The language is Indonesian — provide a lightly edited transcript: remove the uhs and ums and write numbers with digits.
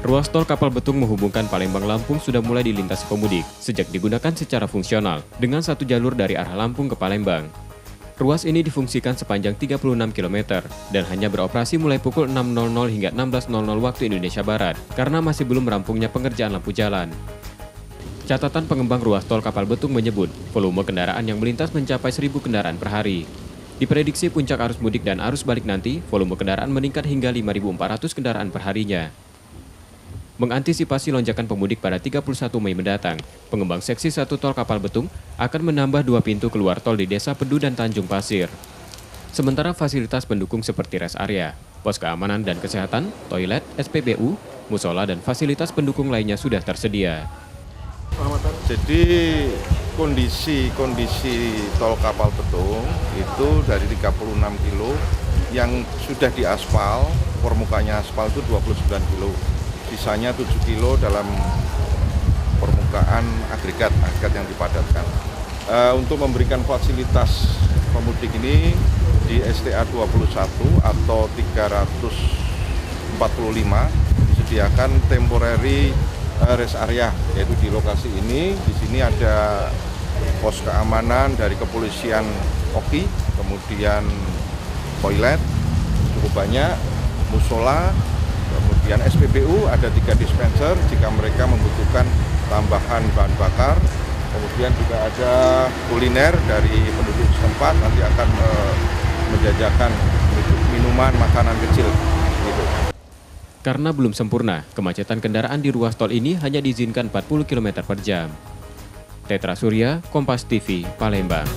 Ruas tol Kapal Betung menghubungkan Palembang-Lampung sudah mulai dilintasi pemudik sejak digunakan secara fungsional dengan satu jalur dari arah Lampung ke Palembang. Ruas ini difungsikan sepanjang 36 km dan hanya beroperasi mulai pukul 6.00 hingga 16.00 waktu Indonesia Barat karena masih belum rampungnya pengerjaan lampu jalan. Catatan pengembang ruas tol Kapal Betung menyebut volume kendaraan yang melintas mencapai 1.000 kendaraan per hari. Diprediksi puncak arus mudik dan arus balik nanti, volume kendaraan meningkat hingga 5.400 kendaraan per harinya. Mengantisipasi lonjakan pemudik pada 31 Mei mendatang, pengembang seksi 1 tol Kapal Betung akan menambah 2 pintu keluar tol di Desa Pedu dan Tanjung Pasir. Sementara fasilitas pendukung seperti rest area, pos keamanan dan kesehatan, toilet, SPBU, musola dan fasilitas pendukung lainnya sudah tersedia. Jadi kondisi tol Kapal Betung itu dari 36 kilo yang sudah diaspal, permukaannya aspal itu 29 kilo. Sisanya 7 kilo dalam permukaan agregat yang dipadatkan. Untuk memberikan fasilitas pemudik ini di STA 21 atau 345 disediakan temporary rest area, yaitu di lokasi ini. Di sini ada pos keamanan dari kepolisian OKI, kemudian toilet cukup banyak, musola, kemudian SPBU ada 3 dispenser jika mereka membutuhkan tambahan bahan bakar. Kemudian juga ada kuliner dari penduduk setempat, nanti akan menjajakan minuman, makanan kecil gitu. Karena belum sempurna, kemacetan kendaraan di ruas tol ini hanya diizinkan 40 km per jam. Tetra Surya, Kompas TV, Palembang.